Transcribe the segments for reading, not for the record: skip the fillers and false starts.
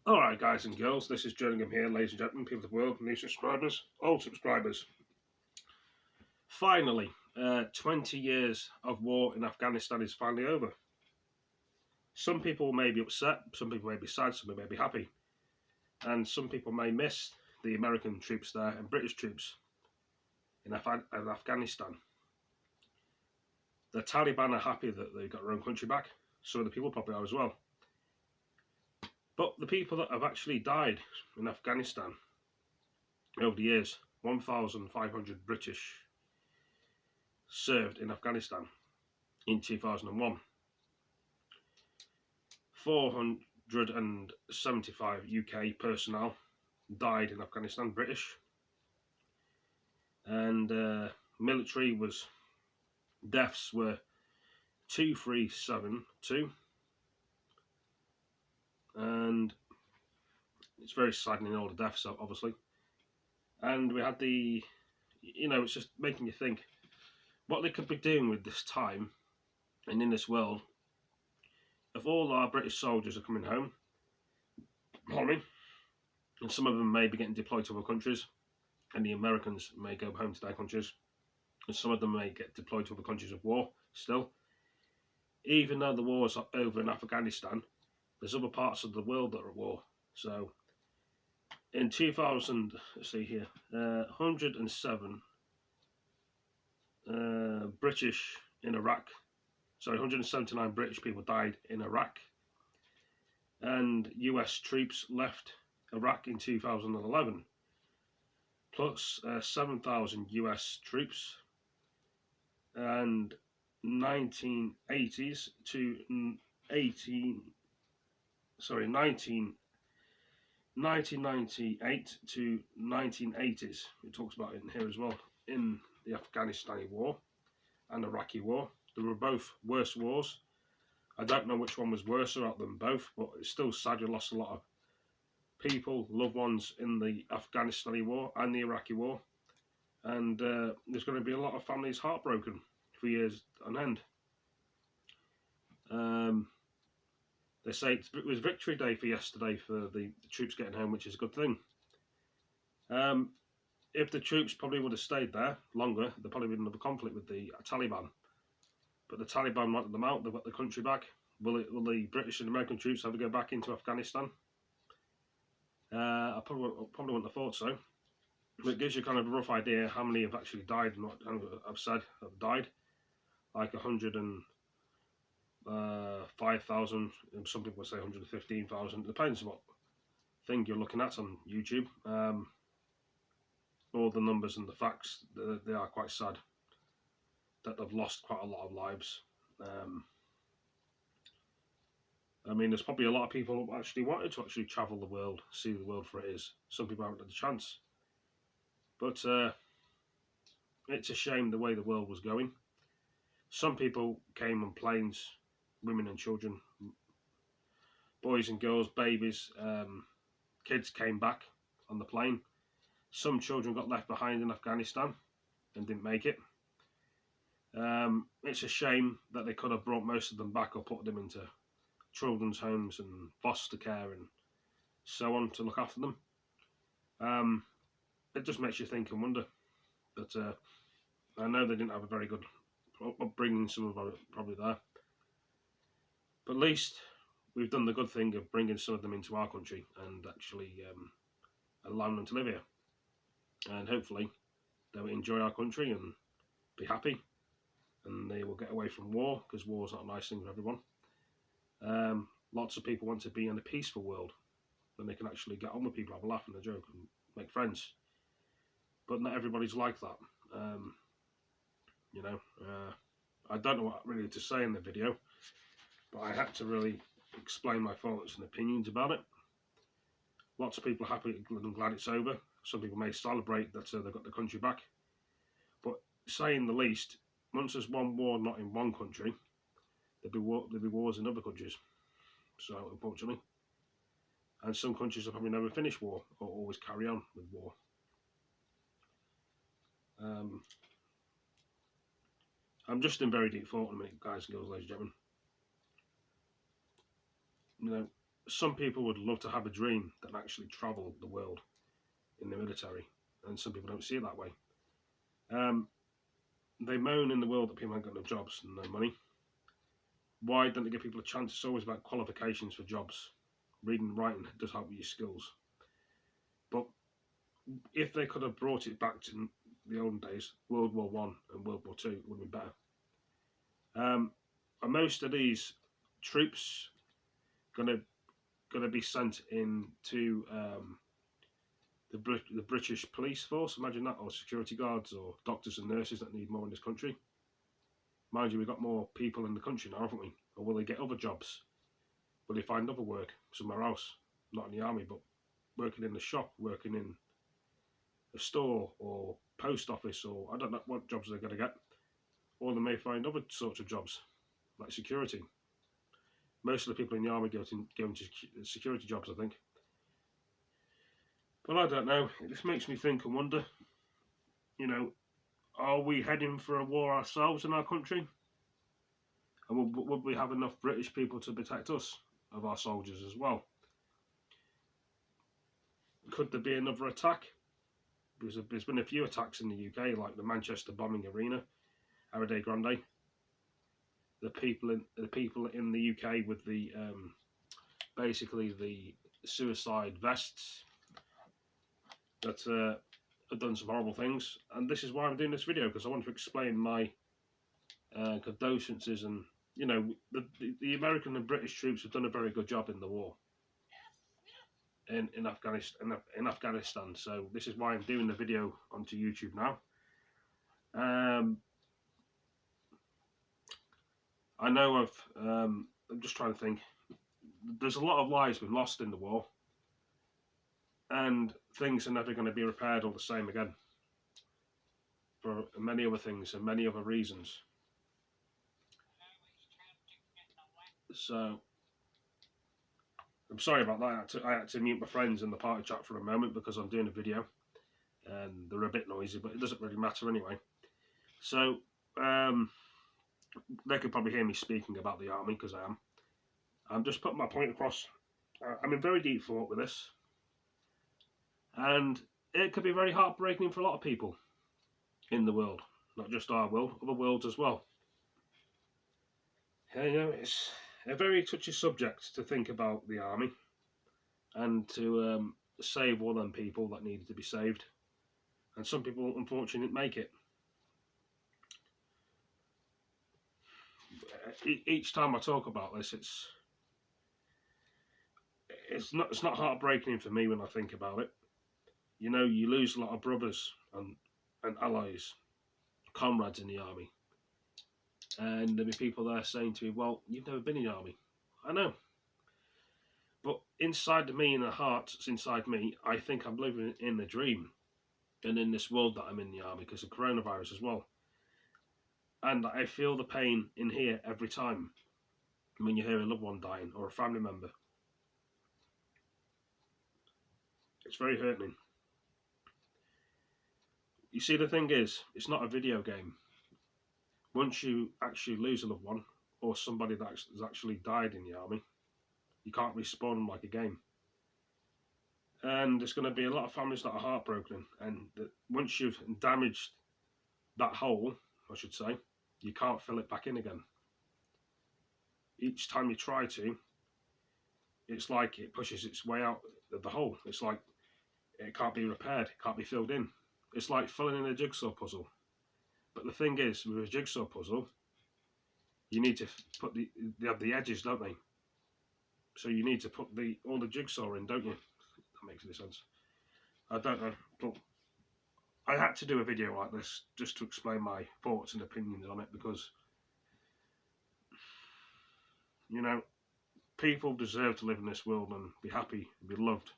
Alright guys and girls, this is Jerningam here, ladies and gentlemen, people of the world, new subscribers, old subscribers. Finally, 20 years of war in Afghanistan is finally over. Some people may be upset, some people may be sad, some people may be happy. And some people may miss the American troops there and British troops in Afghanistan. The Taliban are happy that they got their own country back, so the people probably are as well. But the people that have actually died in Afghanistan over the years, 1,500 British served in Afghanistan in 2001. 475 UK personnel died in Afghanistan, British. And military deaths were 2372. And it's very saddening, all the deaths, obviously. And we had it's just making you think what they could be doing with this time and in this world. If all our British soldiers are coming home, and some of them may be getting deployed to other countries, and the Americans may go home to their countries, and some of them may get deployed to other countries of war still. Even though the war's over in Afghanistan, there's other parts of the world that are at war. So in 2000, let's see here, 107 British in Iraq. Sorry, 179 British people died in Iraq. And US troops left Iraq in 2011. Plus 7,000 US troops. And 1998 to 1980s, it talks about it in here as well, in the Afghanistani war and Iraqi war. They were both worse wars. I don't know which one was worse out than both, but it's still sad you lost a lot of people, loved ones in the Afghanistani war and the Iraqi war. And there's going to be a lot of families heartbroken for years on end. They say it was Victory Day for yesterday for the troops getting home, which is a good thing. If the troops probably would have stayed there longer, there probably would have a conflict with the Taliban. But the Taliban wanted them out, they've got the country back. Will the British and American troops ever go back into Afghanistan? I probably wouldn't have thought so. But it gives you kind of a rough idea how many have actually died and what I've said have died. Like 105,000, some people say 115,000. It depends what thing you're looking at on YouTube. All the numbers and the facts, they are quite sad that they've lost quite a lot of lives. I mean, there's probably a lot of people who actually wanted to actually travel the world, see the world for it is. Some people haven't had the chance. But it's a shame the way the world was going. Some people came on planes, women and children, boys and girls, babies, kids came back on the plane. Some children got left behind in Afghanistan and didn't make it. It's a shame that they could have brought most of them back or put them into children's homes and foster care and so on to look after them. It just makes you think and wonder. But I know they didn't have a very good upbringing, some of them are probably there. But at least we've done the good thing of bringing some of them into our country and actually allowing them to live here. And hopefully they'll enjoy our country and be happy. And they will get away from war, because war is not a nice thing for everyone. Lots of people want to be in a peaceful world when they can actually get on with people, have a laugh and a joke and make friends. But not everybody's like that. I don't know what really to say in the video, but I had to really explain my thoughts and opinions about it. Lots of people are happy and glad it's over. Some people may celebrate that they've got the country back. But saying the least, once there's one war not in one country, there'll be wars in other countries. So, unfortunately. And some countries will probably never finish war or always carry on with war. I'm just in very deep thought in a minute, guys and girls, ladies and gentlemen. some people would love to have a dream that actually travel the world in the military, and some people don't see it that way. Um, they moan in the world that people haven't got no jobs and no money. Why don't they give people a chance? It's always about qualifications for jobs. Reading and writing does help with your skills. But if they could have brought it back to the olden days, World War One and World War Two, it would have been better. And most of these troops gonna be sent into the British police force. Imagine that, or security guards, or doctors and nurses that need more in this country. Mind you, we've got more people in the country now, haven't we? Or will they get other jobs? Will they find other work somewhere else? Not in the army, but working in the shop, working in a store or post office, or I don't know what jobs they're going to get. Or they may find other sorts of jobs, like security. Most of the people in the army go into security jobs, I think. But I don't know. It just makes me think and wonder, are we heading for a war ourselves in our country? And would we have enough British people to protect us, of our soldiers as well? Could there be another attack? Because there's been a few attacks in the UK, like the Manchester bombing arena, Ariade Grande. The people in the UK with the basically the suicide vests that have done some horrible things, and this is why I'm doing this video, because I want to explain my condolences. And the American and British troops have done a very good job in the war in Afghanistan. So this is why I'm doing the video onto YouTube now. I know I'm just trying to think. There's a lot of lives been lost in the war, and things are never going to be repaired all the same again, for many other things and many other reasons. So I'm sorry about that. I had to mute my friends in the party chat for a moment because I'm doing a video, and they're a bit noisy, but it doesn't really matter anyway. So they could probably hear me speaking about the army, because I am. I'm just putting my point across. I'm in very deep thought with this, and it could be very heartbreaking for a lot of people in the world, not just our world, other worlds as well. It's a very touchy subject to think about the army, and to save all them people that needed to be saved, and some people unfortunately didn't make it. Each time I talk about this, it's not heartbreaking for me when I think about it. You lose a lot of brothers and allies, comrades in the army, and there'll be people there saying to me, "Well, you've never been in the army." I know, but inside me, in the heart inside me, I think I'm living in a dream, and in this world that I'm in the army, because of coronavirus as well. And I feel the pain in here every time when you hear a loved one dying or a family member. It's very hurting. You see, the thing is, it's not a video game. Once you actually lose a loved one, or somebody that has actually died in the army, you can't respawn them like a game. And there's going to be a lot of families that are heartbroken. And once you've damaged that hole, I should say, you can't fill it back in again. Each time you try to, it's like it pushes its way out of the hole. It's like it can't be repaired, it can't be filled in. It's like filling in a jigsaw puzzle. But the thing is, with a jigsaw puzzle, you need to put they have the edges, don't they? So you need to put all the jigsaw in, don't you? If that makes any sense. I don't know, but I had to do a video like this just to explain my thoughts and opinions on it, because people deserve to live in this world and be happy and be loved.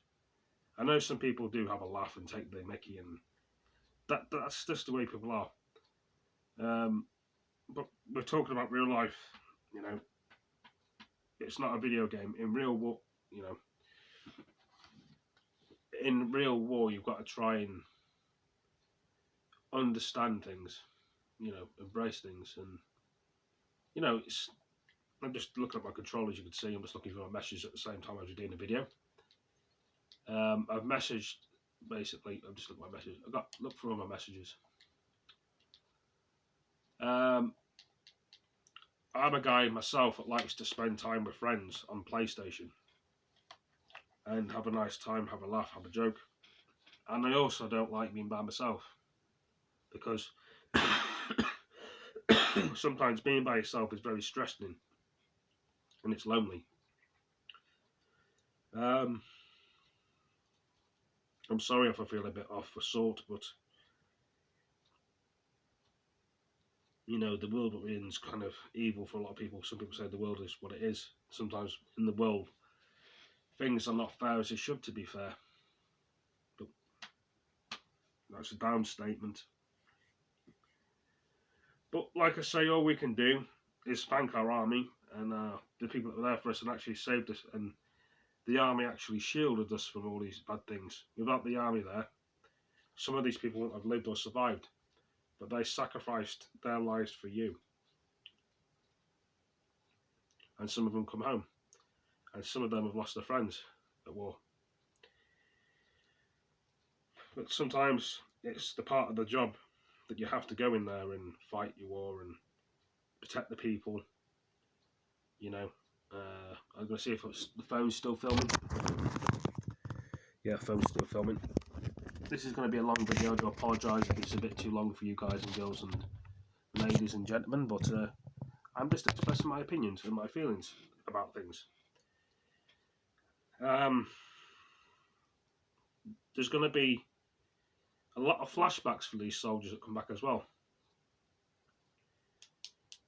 I know some people do have a laugh and take the mickey, and that's just the way people are. But we're talking about real life. It's not a video game. In real war, in real war, you've got to try and understand things, embrace things, and I'm just looking at my control, as you can see. I'm just looking for my messages at the same time as we're doing the video. I've messaged, basically, I'm just looking at my messages. I've got look for all my messages. I'm a guy myself that likes to spend time with friends on PlayStation and have a nice time, have a laugh, have a joke. And I also don't like being by myself because sometimes being by yourself is very stressing and it's lonely. I'm sorry if I feel a bit off the sort, but you know, the world we're in is kind of evil for a lot of people. Some people say the world is what it is. Sometimes in the world, things are not fair as they should, to be fair. But that's a down statement. But like I say, all we can do is thank our army and the people that were there for us and actually saved us. And the army actually shielded us from all these bad things. Without the army there, some of these people wouldn't have lived or survived. But they sacrificed their lives for you. And some of them come home. And some of them have lost their friends at war. But sometimes it's the part of the job that you have to go in there and fight your war and protect the people. You know, I'm going to see if the phone's still filming. Yeah, phone's still filming. This is going to be a long video. I do apologise if it's a bit too long for you guys and girls and ladies and gentlemen, but I'm just expressing my opinions and my feelings about things. There's going to be a lot of flashbacks for these soldiers that come back as well.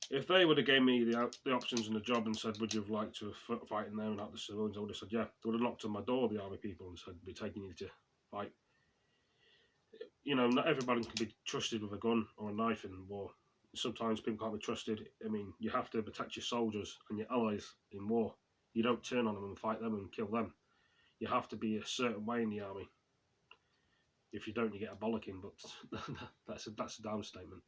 If they would have gave me the options and the job and said, would you have liked to have fight in there and out the civilians, I would have said, yeah. They would have knocked on my door, the army people, and said, we're taking you to fight. You know, not everybody can be trusted with a gun or a knife in war. Sometimes people can't be trusted. I mean, you have to protect your soldiers and your allies in war. You don't turn on them and fight them and kill them. You have to be a certain way in the army. If you don't, you get a bollocking, but that's a down statement.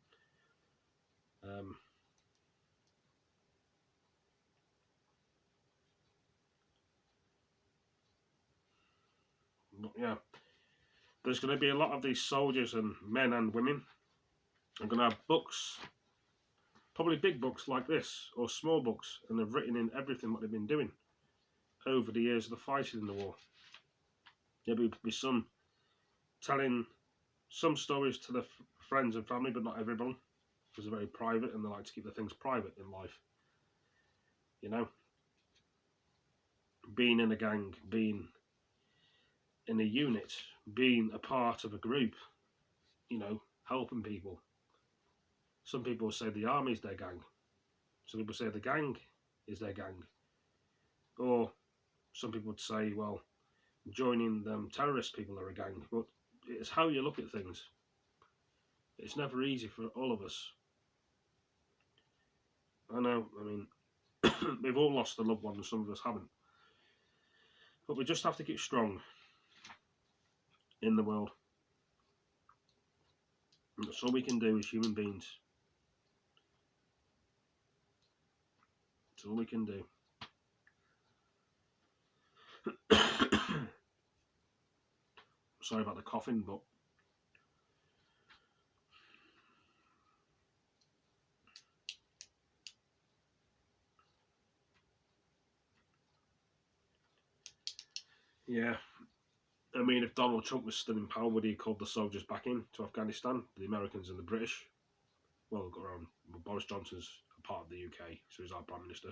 But yeah, there's going to be a lot of these soldiers and men and women are going to have books, probably big books like this, or small books, and they've written in everything what they've been doing over the years of the fighting in the war. There'll be some telling some stories to their friends and family, but not everyone, because they're very private and they like to keep their things private in life. You know, being in a gang, being in a unit, being a part of a group, you know, helping people. Some people say the army's their gang. Some people say the gang is their gang. Or some people would say, well, joining them terrorist people are a gang. But it's how you look at things. It's never easy for all of us. I know, I mean, we've all lost a loved one and some of us haven't. But we just have to keep strong in the world. And that's all we can do as human beings. That's all we can do. Sorry about the coughing, but yeah. I mean, if Donald Trump was still in power, would he have called the soldiers back in to Afghanistan, the Americans and the British? Well, Boris Johnson's a part of the UK, so he's our Prime Minister.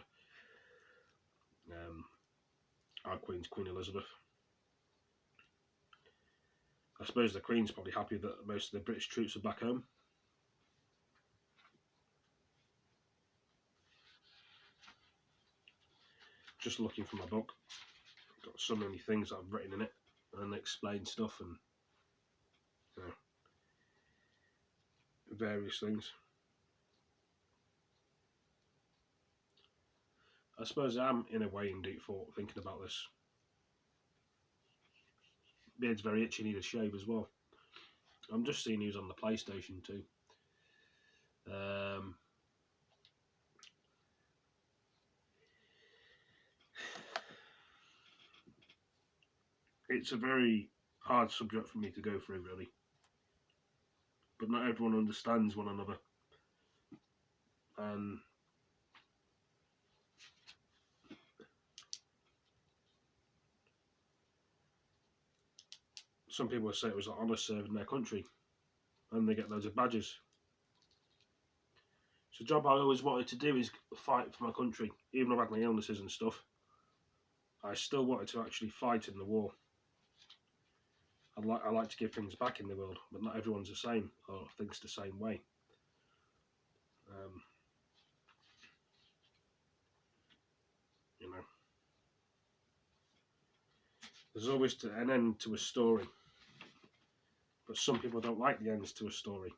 Our Queen's Queen Elizabeth. I suppose the Queen's probably happy that most of the British troops are back home. Just looking for my book. I've got so many things that I've written in it and explain stuff and you know, various things. I suppose I am in a way in deep thought thinking about this. Beard's very itchy, need a shave as well. I'm just seeing who's on the PlayStation too. it's a very hard subject for me to go through, really. But not everyone understands one another. And some people say it was an honour serving their country, and they get loads of badges. It's a job I always wanted to do, is fight for my country. Even though I've had my illnesses and stuff, I still wanted to actually fight in the war. I like to give things back in the world, but not everyone's the same or thinks the same way. You know, there's always an end to a story, but some people don't like the ends to a story.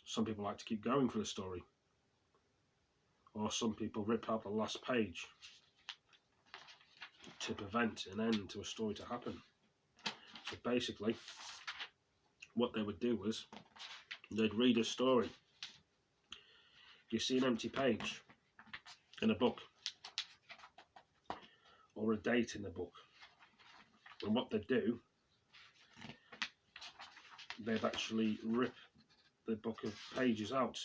Some people like to keep going for the story, or some people rip out the last page to prevent an end to a story to happen. So basically, what they would do was they'd read a story. You see an empty page in a book, or a date in the book, and what they'd do, they'd actually rip the book of pages out,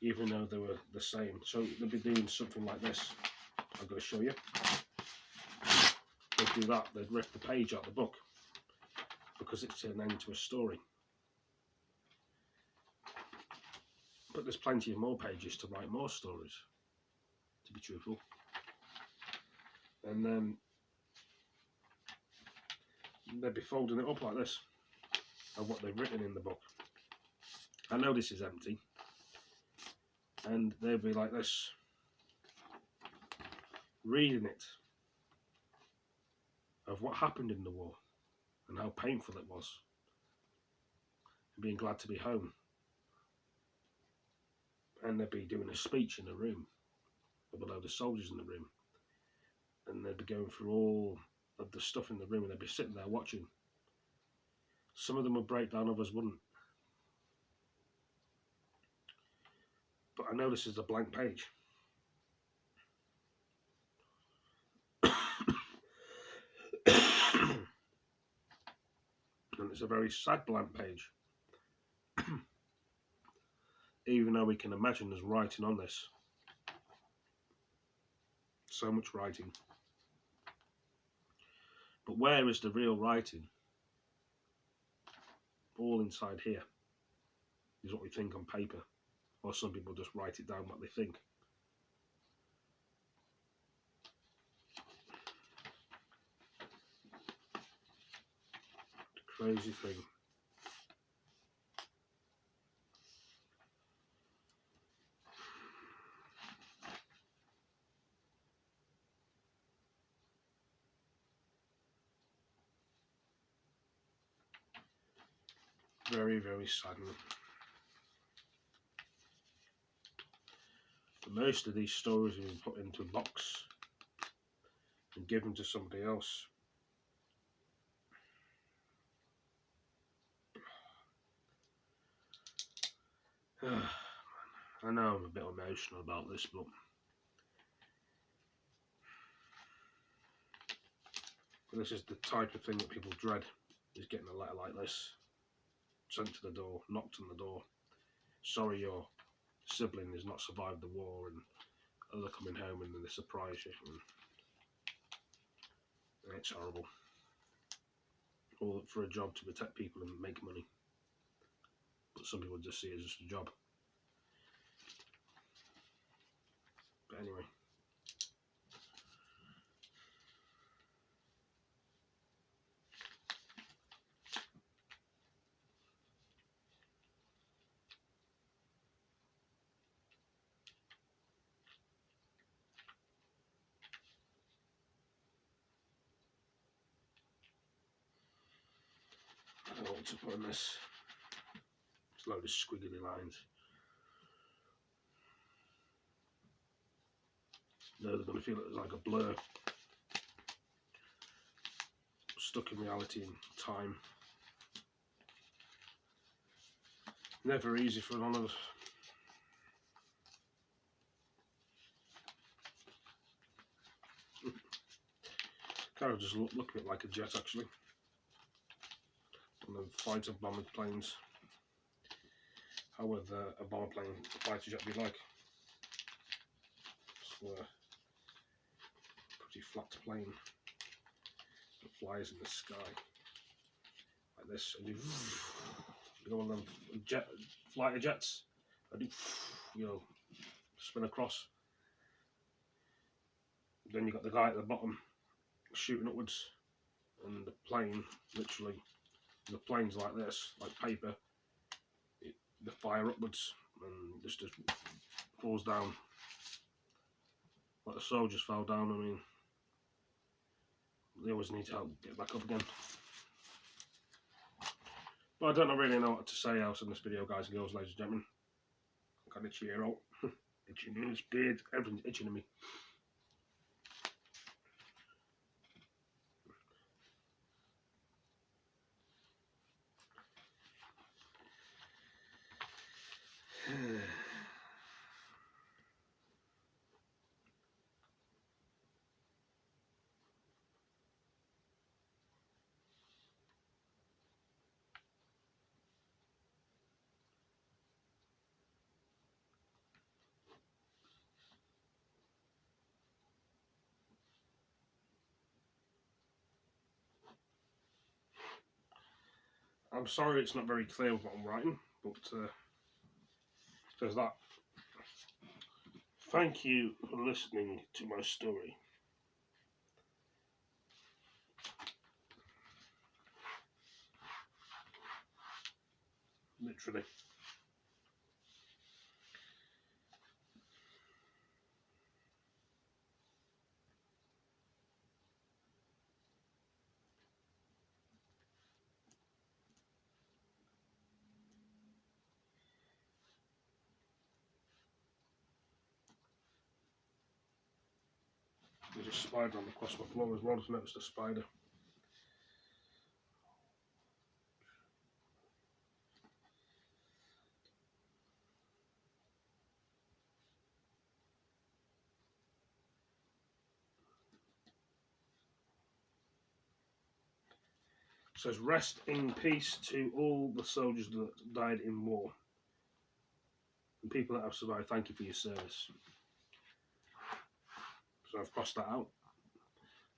even though they were the same. So they'd be doing something like this. I'm going to show you. They'd do that. They'd rip the page out of the book because it's an end to a story. But there's plenty of more pages to write more stories, to be truthful. And then they'd be folding it up like this of what they've written in the book. I know this is empty, and they'd be like this, reading it, of what happened in the war and how painful it was, and being glad to be home. And they'd be doing a speech in the room with a load of soldiers in the room, and they'd be going through all of the stuff in the room, and they'd be sitting there watching. Some of them would break down, others wouldn't. But I know this is a blank page. And it's a very sad blank page. Even though we can imagine there's writing on this. So much writing. But where is the real writing? All inside here is what we think on paper. Or some people just write it down what they think. The crazy thing. Very, very saddening. Most of these stories have been put into a box and given to somebody else. I know I'm a bit emotional about this, but this is the type of thing that people dread, is getting a letter like this sent to the door, knocked on the door. Sorry, your sibling has not survived the war, and they're coming home and then they surprise you. And it's horrible. All for a job to protect people and make money. But some people just see it as just a job. But anyway. I don't know what to put in this. It's a load of squiggly lines. No, they're going to feel it like a blur. Stuck in reality and time. Never easy for none of us. Kind of just look a bit like a jet actually. And the fighter bomber planes. How would a bomber plane, a fighter jet be like? It's a pretty flat plane that flies in the sky like this, and you know, one of them fighter jets. I do, you know, spin across. Then you got the guy at the bottom shooting upwards, and the plane literally. The plane's like this, like paper. They fire upwards and just falls down. Like the soldiers fell down. I mean, they always need to help get back up again. But I don't really know what to say else in this video, guys and girls, ladies and gentlemen. I've got itchy ear out, itchy nose, beard, everything's itching to me. I'm sorry it's not very clear what I'm writing, but there's that. Thank you for listening to my story. Literally. There's a spider on across my floor as well. I just noticed a spider. It says, rest in peace to all the soldiers that died in war. And people that have survived, thank you for your service. So I've crossed that out.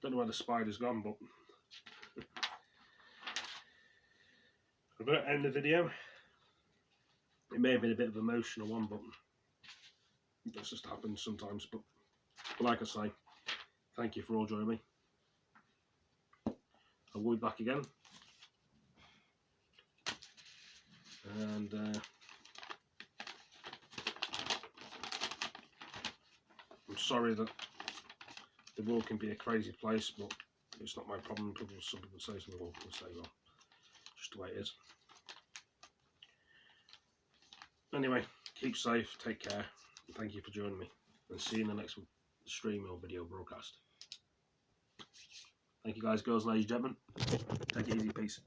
Don't know where the spider's gone, but I'm going to end the video. It may have been a bit of an emotional one, but that just happens sometimes. But like I say, thank you for all joining me. I will be back again. And I'm sorry that the world can be a crazy place, but it's not my problem. Some people say something, well, say, well, just the way it is. Anyway, keep safe, take care, and thank you for joining me. And see you in the next stream or video broadcast. Thank you guys, girls, ladies, gentlemen. Take it easy, peace.